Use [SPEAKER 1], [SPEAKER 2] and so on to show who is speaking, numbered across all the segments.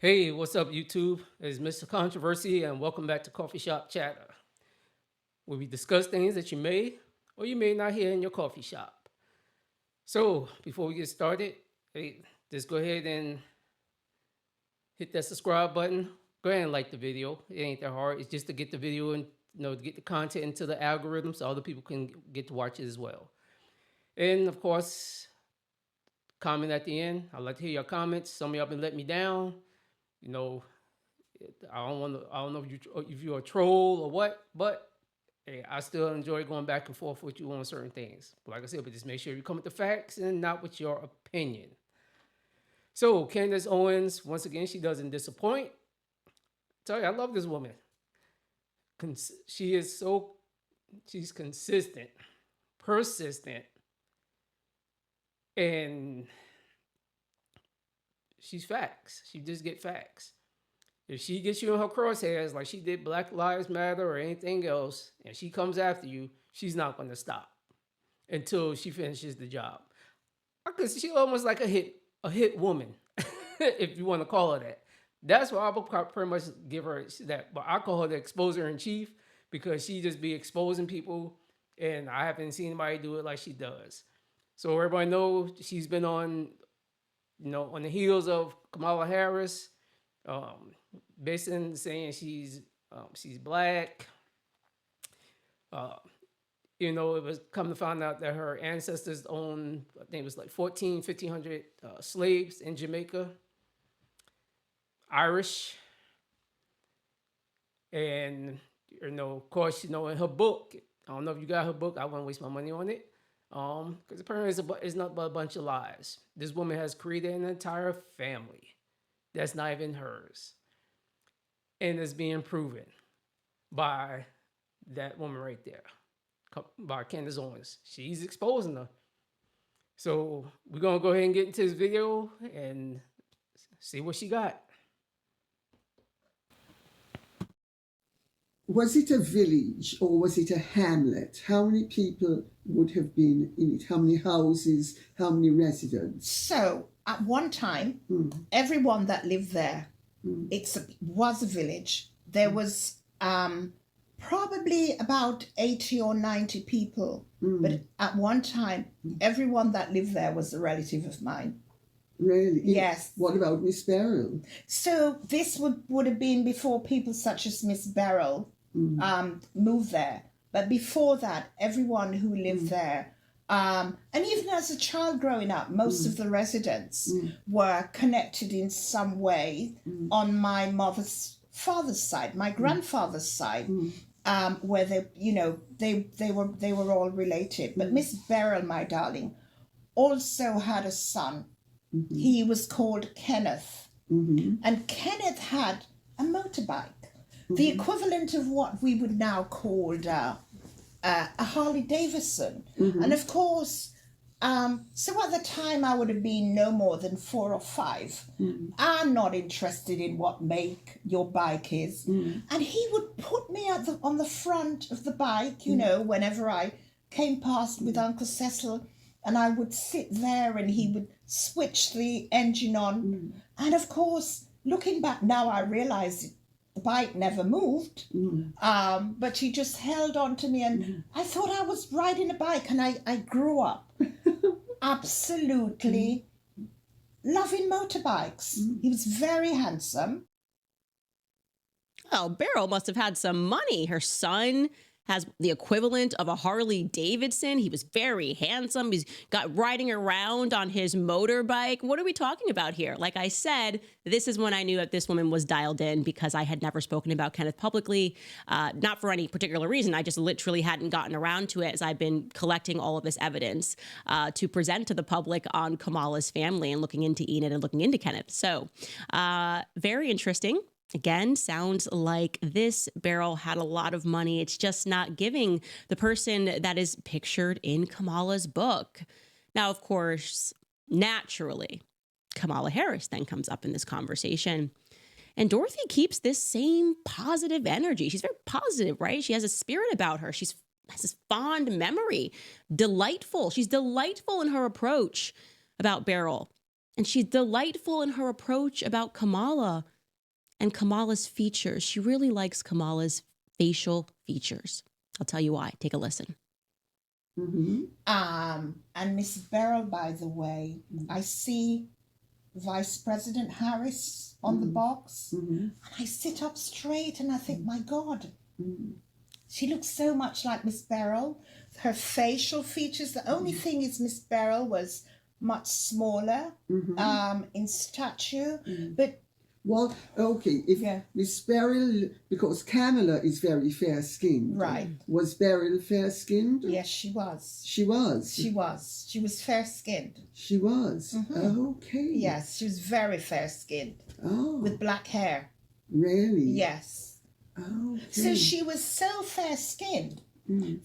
[SPEAKER 1] Hey, what's up, YouTube? It's Mr. Controversy, and welcome back to Coffee Shop Chatter, where we discuss things that you may or you may not hear in your coffee shop. So, before we get started, hey, just go ahead and hit that subscribe button. Go ahead and like the video. It ain't that hard. It's just to get the video and to get the content into the algorithm so other people can get to watch it as well. And of course, comment at the end. I'd like to hear your comments. Some of y'all been letting me down. You know, I don't want to. I don't know if you're a troll or what, but hey, I still enjoy going back and forth with you on certain things. But like I said, but just make sure you come with the facts and not with your opinion. So Candace Owens, once again, she doesn't disappoint. Tell you, I love this woman. She is so she's consistent, persistent, and she's facts. She just get facts. If she gets you in her crosshairs like she did Black Lives Matter or anything else, and she comes after you, she's not going to stop until she finishes the job. Because she's almost like a hit woman, if you want to call her that. That's why I would pretty much give her that. But I call her the exposer in chief because she just be exposing people, and I haven't seen anybody do it like she does. So everybody knows she's been on, on the heels of Kamala Harris. Basically saying she's black. Uh, it was come to find out that her ancestors owned, I think it was like 1,500 slaves in Jamaica, Irish. And, of course, in her book, I don't know if you got her book, I wouldn't waste my money on it. Because apparently it's not but a bunch of lies. This woman has created an entire family that's not even hers. And it's being proven by that woman right there, by Candace Owens. She's exposing her. So we're going to go ahead and get into this video and see what she got.
[SPEAKER 2] Was it a village or was it a hamlet? How many people would have been in it? How many houses? How many residents?
[SPEAKER 3] So at one time, everyone that lived there, was a village. There was probably about 80 or 90 people. But at one time, everyone that lived there was a relative of mine.
[SPEAKER 2] Really?
[SPEAKER 3] Yes.
[SPEAKER 2] What about Miss Beryl?
[SPEAKER 3] So this would have been before people such as Miss Beryl moved there. But before that, everyone who lived there, and even as a child growing up, most of the residents were connected in some way on my mother's father's side, my grandfather's side, where they were all related. But Miss Beryl, my darling, also had a son. He was called Kenneth, and Kenneth had a motorbike, the equivalent of what we would now call a Harley Davidson. And of course, so at the time I would have been no more than 4 or 5. I'm not interested in what make your bike is. And he would put me on the front of the bike, whenever I came past with Uncle Cecil, and I would sit there and he would switch the engine on. And of course, looking back now, I realize the bike never moved, but he just held on to me, and I thought I was riding a bike, and I grew up absolutely loving motorbikes. He was very handsome.
[SPEAKER 4] Well, Beryl must have had some money. Her son has the equivalent of a Harley Davidson. He was very handsome. He's got riding around on his motorbike. What are we talking about here? Like I said, this is when I knew that this woman was dialed in, because I had never spoken about Kenneth publicly, not for any particular reason. I just literally hadn't gotten around to it as I've been collecting all of this evidence to present to the public on Kamala's family and looking into Enid and looking into Kenneth. So very interesting. Again, sounds like this Beryl had a lot of money. It's just not giving the person that is pictured in Kamala's book. Now, of course, naturally, Kamala Harris then comes up in this conversation. And Dorothy keeps this same positive energy. She's very positive, right? She has a spirit about her. She has this fond memory, delightful. She's delightful in her approach about Beryl. And she's delightful in her approach about Kamala and Kamala's features. She really likes Kamala's facial features. I'll tell you why. Take a listen.
[SPEAKER 2] Mm-hmm.
[SPEAKER 3] And Miss Beryl, by the way, I see Vice President Harris on the box. And I sit up straight and I think, my God, she looks so much like Miss Beryl. Her facial features, the only thing is Miss Beryl was much smaller in stature, but
[SPEAKER 2] Well, okay, if
[SPEAKER 3] Yeah.
[SPEAKER 2] Miss Beryl, because Kamala is very fair-skinned.
[SPEAKER 3] Right.
[SPEAKER 2] Was Beryl fair-skinned?
[SPEAKER 3] yes, she was.
[SPEAKER 2] She was.
[SPEAKER 3] She was. She was fair-skinned.
[SPEAKER 2] She was. Okay.
[SPEAKER 3] Yes, she was very fair-skinned
[SPEAKER 2] Oh,
[SPEAKER 3] with black hair.
[SPEAKER 2] really?
[SPEAKER 3] Yes.
[SPEAKER 2] Okay.
[SPEAKER 3] So she was so fair-skinned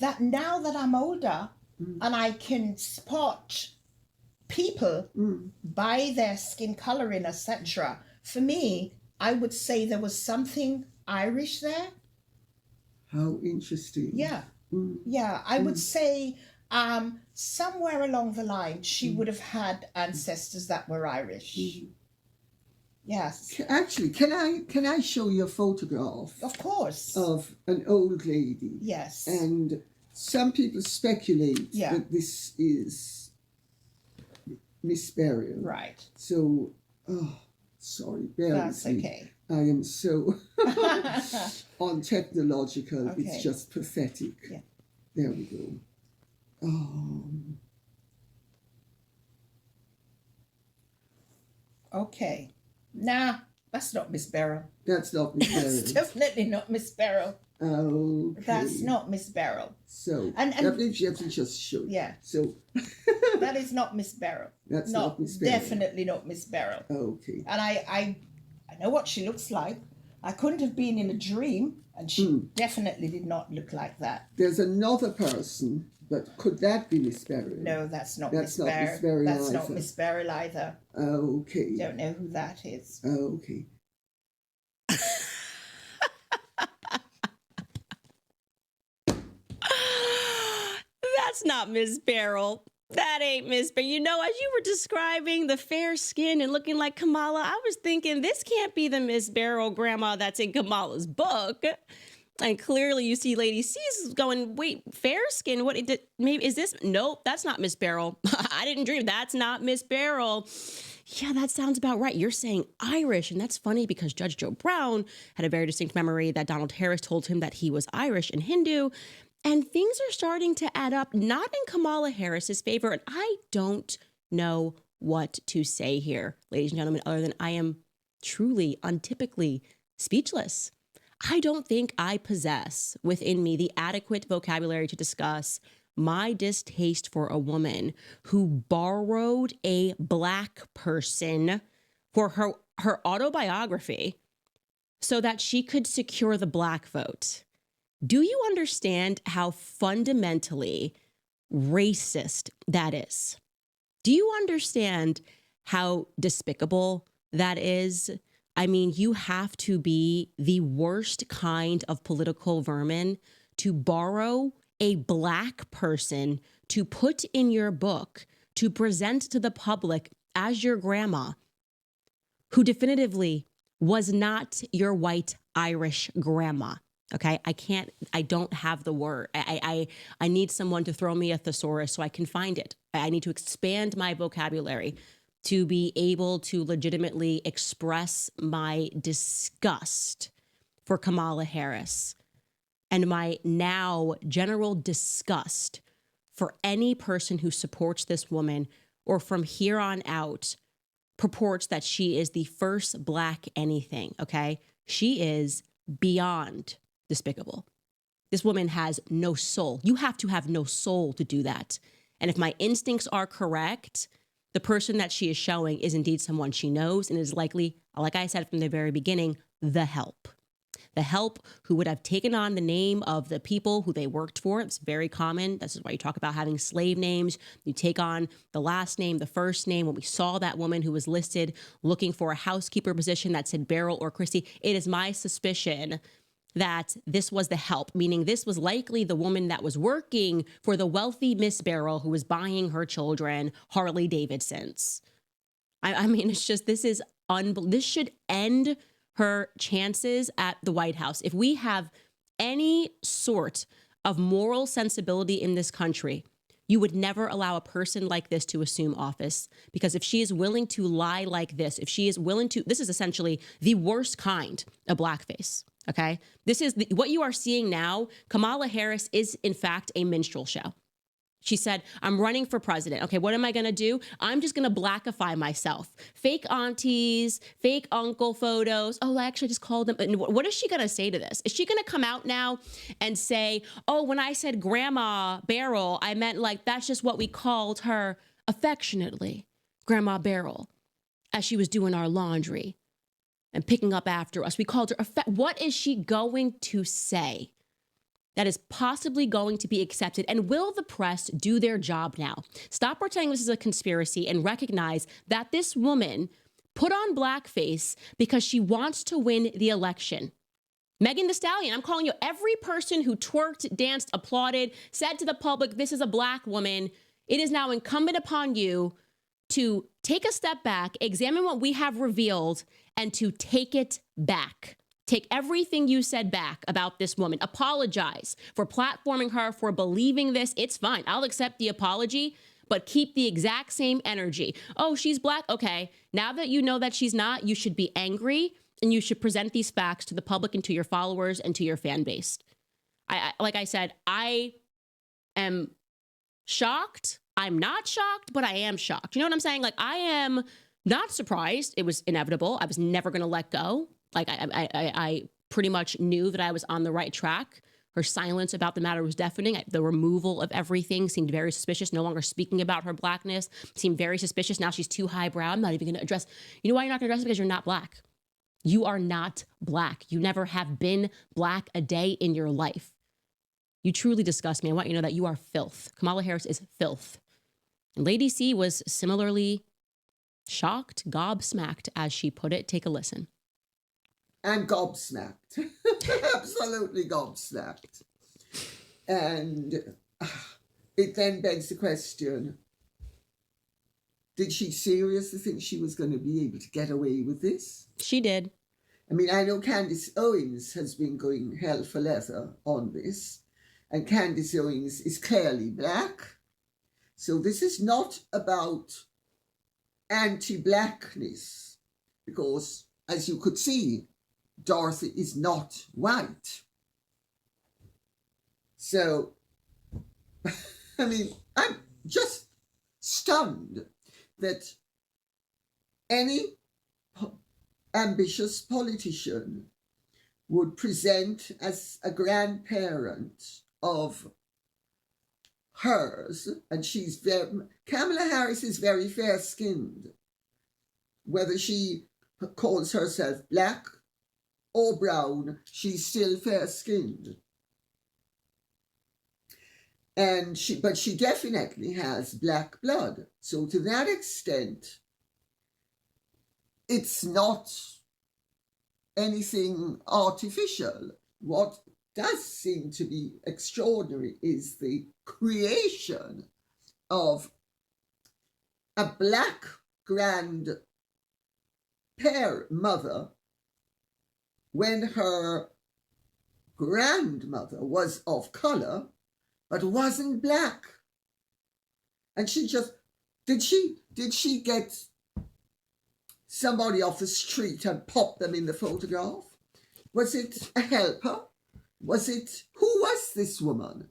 [SPEAKER 3] that now that I'm older and I can spot people by their skin coloring, etc., for me, I would say there was something Irish there.
[SPEAKER 2] How interesting.
[SPEAKER 3] Yeah. Yeah, I would say somewhere along the line, she would have had ancestors that were Irish. Yes,
[SPEAKER 2] Actually, can I show you a photograph
[SPEAKER 3] of course.
[SPEAKER 2] of an old lady?
[SPEAKER 3] Yes.
[SPEAKER 2] And some people speculate
[SPEAKER 3] Yeah.
[SPEAKER 2] that this is Miss Beryl.
[SPEAKER 3] Right.
[SPEAKER 2] So, sorry, bear
[SPEAKER 3] That's
[SPEAKER 2] with me.
[SPEAKER 3] okay.
[SPEAKER 2] I am so untechnological.
[SPEAKER 3] Okay.
[SPEAKER 2] It's just pathetic.
[SPEAKER 3] Yeah.
[SPEAKER 2] There we go.
[SPEAKER 3] Okay. Nah, that's not Miss Beryl.
[SPEAKER 2] That's not Miss
[SPEAKER 3] That's
[SPEAKER 2] Beryl.
[SPEAKER 3] definitely not Miss Beryl.
[SPEAKER 2] Okay.
[SPEAKER 3] That's not Miss Beryl.
[SPEAKER 2] So,
[SPEAKER 3] And-
[SPEAKER 2] let me just show you.
[SPEAKER 3] Yeah.
[SPEAKER 2] So,
[SPEAKER 3] That is not Miss Beryl.
[SPEAKER 2] that's not Miss Beryl.
[SPEAKER 3] Definitely not Miss Beryl.
[SPEAKER 2] Okay.
[SPEAKER 3] And I know what she looks like. I couldn't have been in a dream, and she definitely did not look like that.
[SPEAKER 2] There's another person, but could that be Miss Beryl?
[SPEAKER 3] No, that's not
[SPEAKER 2] That's
[SPEAKER 3] Miss
[SPEAKER 2] not
[SPEAKER 3] Beryl.
[SPEAKER 2] Miss Beryl
[SPEAKER 3] That's not
[SPEAKER 2] either.
[SPEAKER 3] Miss Beryl either.
[SPEAKER 2] Okay.
[SPEAKER 3] Don't know who that is.
[SPEAKER 2] Okay.
[SPEAKER 4] That's not Miss Beryl. That ain't Miss Beryl. You know, as you were describing the fair skin and looking like Kamala, I was thinking this can't be the Miss Beryl grandma that's in Kamala's book. And clearly you see Lady C's going, wait, fair skin? What, maybe, is this? Nope, that's not Miss Beryl. I didn't dream. That's not Miss Beryl. Yeah, that sounds about right. You're saying Irish. And that's funny because Judge Joe Brown had a very distinct memory that Donald Harris told him that he was Irish and Hindu. And things are starting to add up, not in Kamala Harris's favor. And I don't know what to say here, ladies and gentlemen, other than I am truly, untypically speechless. I don't think I possess within me the adequate vocabulary to discuss my distaste for a woman who borrowed a Black person for her autobiography so that she could secure the Black vote. Do you understand how fundamentally racist that is? Do you understand how despicable that is? I mean, you have to be the worst kind of political vermin to borrow a Black person to put in your book to present to the public as your grandma, who definitively was not your white Irish grandma. Okay, I don't have the word. I need someone to throw me a thesaurus so I can find it. I need to expand my vocabulary to be able to legitimately express my disgust for Kamala Harris and my now general disgust for any person who supports this woman or from here on out purports that she is the first Black anything, okay? She is beyond despicable. This woman has no soul. You have to have no soul to do that. And if my instincts are correct, the person that she is showing is indeed someone she knows and is likely, like I said from the very beginning, the help. The help who would have taken on the name of the people who they worked for. It's very common. This is why you talk about having slave names. You take on the last name, the first name. When we saw that woman who was listed looking for a housekeeper position that said Beryl or Christie, it is my suspicion that this was the help, meaning this was likely the woman that was working for the wealthy Miss Beryl who was buying her children Harley Davidsons. I mean, it's just, this is this should end her chances at the White House. If we have any sort of moral sensibility in this country, you would never allow a person like this to assume office, because if she is willing to lie like this, if she is willing to, this is essentially the worst kind of blackface. Okay. This is what you are seeing now. Kamala Harris is in fact a minstrel show. She said, I'm running for president. Okay, what am I going to do? I'm just going to blackify myself. Fake aunties, fake uncle photos. Oh, I actually just called them. What is she going to say to this? Is she going to come out now and say, oh, when I said Grandma Beryl, I meant like that's just what we called her affectionately, Grandma Beryl, as she was doing our laundry and picking up after us. We called her. What is she going to say that is possibly going to be accepted? And will the press do their job now? Stop pretending this is a conspiracy and recognize that this woman put on blackface because she wants to win the election. Megan Thee Stallion, I'm calling you, every person who twerked, danced, applauded, said to the public, this is a black woman. It is now incumbent upon you to take a step back, examine what we have revealed, and to take it back. Take everything you said back about this woman. Apologize for platforming her, for believing this. It's fine. I'll accept the apology, but keep the exact same energy. Oh, she's black. Okay. Now that you know that she's not, you should be angry and you should present these facts to the public and to your followers and to your fan base. Like I said, I am shocked. I'm not shocked, but I am shocked. You know what I'm saying? Like, I am not surprised. It was inevitable. I was never going to let go. Like, I pretty much knew that I was on the right track. Her silence about the matter was deafening. The removal of everything seemed very suspicious. No longer speaking about her blackness seemed very suspicious. Now she's too highbrow. I'm not even going to address. You know why you're not going to address it? Because you're not black. You are not black. You never have been black a day in your life. You truly disgust me. I want you to know that you are filth. Kamala Harris is filth. And Lady C was similarly shocked, gobsmacked, as she put it. Take a listen.
[SPEAKER 2] And gobsmacked. Absolutely gobsmacked. And it then begs the question, did she seriously think she was going to be able to get away with this?
[SPEAKER 4] She did.
[SPEAKER 2] I mean, I know Candace Owens has been going hell for leather on this, and Candace Owens is clearly black. So this is not about anti-blackness, because as you could see, Dorothy is not white. So, I mean, I'm just stunned that any ambitious politician would present as a grandparent of hers, and Kamala Harris is very fair-skinned. Whether she calls herself black or brown, she's still fair-skinned. But she definitely has black blood. So to that extent, it's not anything artificial. What does seem to be extraordinary is the creation of a black grandmother when her grandmother was of color but wasn't black. And she just, did she get somebody off the street and pop them in the photograph? Was it a helper? Who was this woman?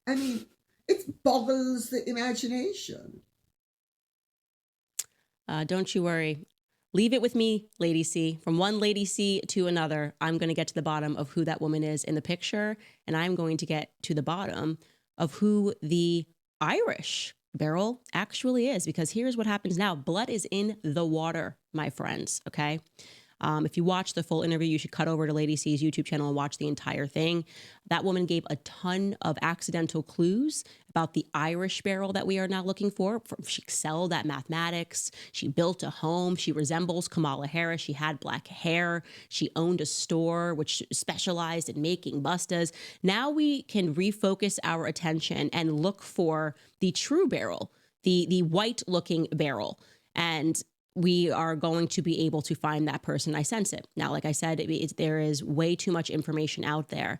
[SPEAKER 2] I mean, it boggles the imagination.
[SPEAKER 4] Don't you worry. Leave it with me, Lady C. From one Lady C to another, I'm going to get to the bottom of who that woman is in the picture, and I'm going to get to the bottom of who the Irish Beryl actually is, because here's what happens now. Blood is in the water, my friends, okay? If you watch the full interview, you should cut over to Lady C's YouTube channel and watch the entire thing. That woman gave a ton of accidental clues about the Irish Beryl that we are now looking for. She excelled at mathematics. She built a home. She resembles Kamala Harris. She had black hair. She owned a store which specialized in making bustas. Now we can refocus our attention and look for the true Beryl, the white-looking Beryl. And we are going to be able to find that person. I sense it. Now, like I said, there is way too much information out there.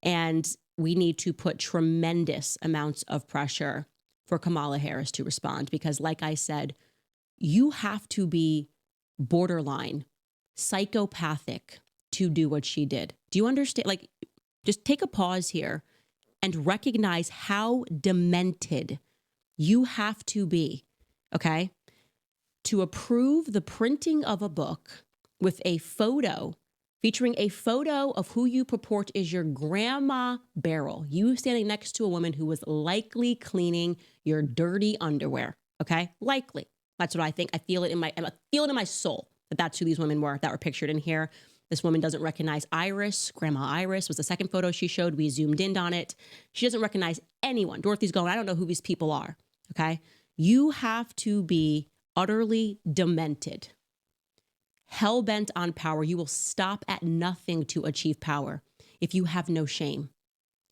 [SPEAKER 4] And we need to put tremendous amounts of pressure for Kamala Harris to respond. Because like I said, you have to be borderline psychopathic to do what she did. Do you understand? Like, just take a pause here and recognize how demented you have to be, okay, to approve the printing of a book with a photo featuring a photo of who you purport is your grandma Beryl, you standing next to a woman who was likely cleaning your dirty underwear, okay? Likely. That's what I think. I feel it in my soul that that's who these women were that were pictured in here. This woman doesn't recognize Iris. Grandma Iris was the second photo she showed. We zoomed in on it. She doesn't recognize anyone. Dorothy's going, I don't know who these people are, okay? You have to be utterly demented, hell-bent on power. You will stop at nothing to achieve power if you have no shame.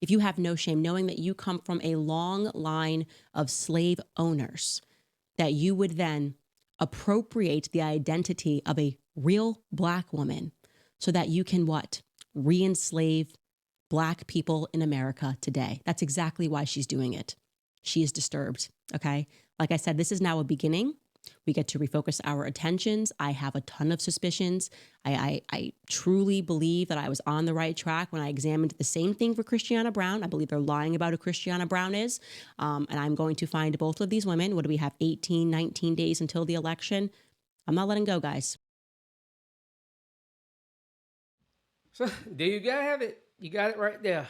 [SPEAKER 4] If you have no shame, knowing that you come from a long line of slave owners, that you would then appropriate the identity of a real Black woman so that you can what? Re-enslave Black people in America today. That's exactly why she's doing it. She is disturbed, okay? Like I said, this is now a beginning. We get to refocus our attentions. I have a ton of suspicions. I truly believe that I was on the right track when I examined the same thing for Christiana Brown. I believe they're lying about who Christiana Brown is. And I'm going to find both of these women. What do we have? 18, 19 days until the election. I'm not letting go, guys.
[SPEAKER 1] So there you gotta have it. You got it right there.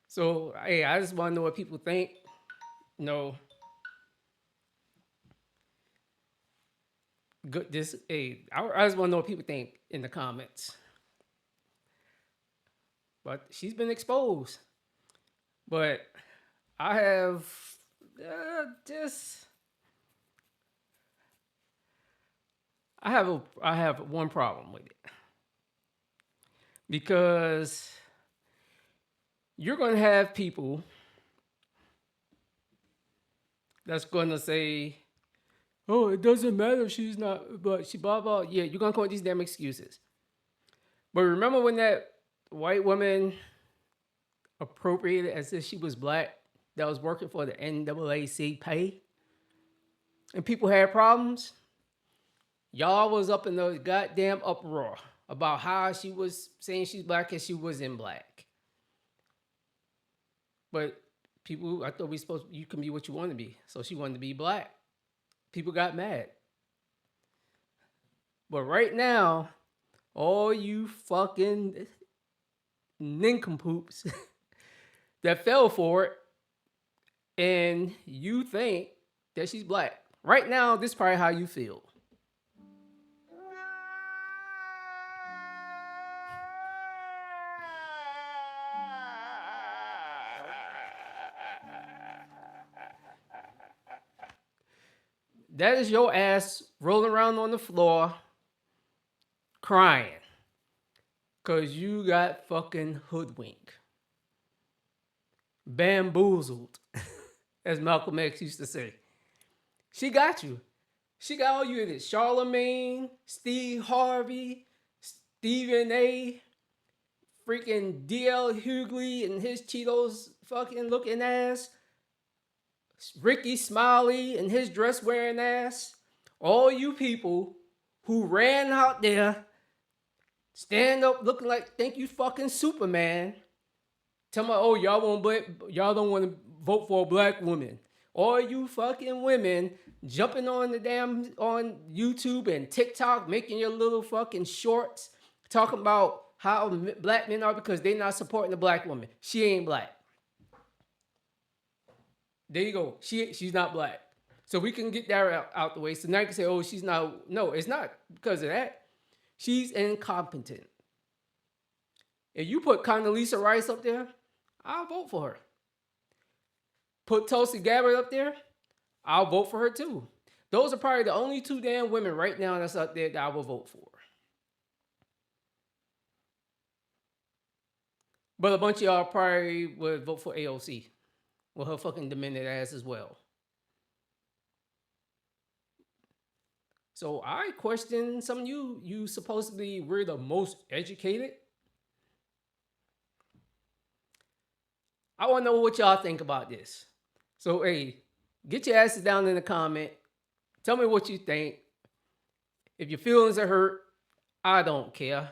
[SPEAKER 1] So hey, I just want to know what people think. No. Good. I just want to know what people think in the comments. But she's been exposed. But I have I have one problem with it. Because you're going to have people that's going to say, oh, it doesn't matter if she's not, but she blah, blah. Yeah, you're going to come with these damn excuses. But remember when that white woman appropriated as if she was Black that was working for the NAACP and people had problems? Y'all was up in the goddamn uproar about how she was saying she's Black and she wasn't Black. But people, I thought you can be what you want to be. So she wanted to be Black. People got mad. But right now, all you fucking nincompoops that fell for it and you think that she's Black. Right now, this is probably how you feel. That is your ass rolling around on the floor crying because you got fucking hoodwinked, bamboozled, as Malcolm X used to say. She got you. She got all you in it. Charlemagne, Steve Harvey, Stephen A, freaking D.L. Hughley and his Cheetos fucking looking ass, Ricky Smiley and his dress wearing ass, all you people who ran out there, stand up looking like think you fucking Superman, tell me, oh, y'all don't want to vote for a Black woman. All you fucking women jumping on on YouTube and TikTok, making your little fucking shorts, talking about how Black men are because they're not supporting the Black woman. She ain't Black. There you go. She's not Black. So we can get that out the way. So now you can say, oh, she's not. No, it's not because of that. She's incompetent. If you put Condoleezza Rice up there, I'll vote for her. Put Tulsi Gabbard up there, I'll vote for her too. Those are probably the only two damn women right now that's up there that I will vote for. But a bunch of y'all probably would vote for AOC. With her fucking demented ass as well. So I question some of you supposedly were the most educated. I want to know what y'all think about this. So, hey, get your asses down in the comment. Tell me what you think. If your feelings are hurt, I don't care.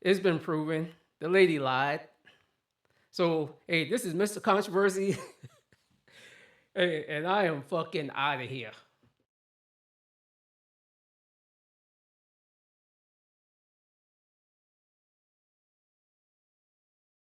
[SPEAKER 1] It's been proven. The lady lied. So, hey, this is Mr. Controversy. Hey, and I am fucking out of here.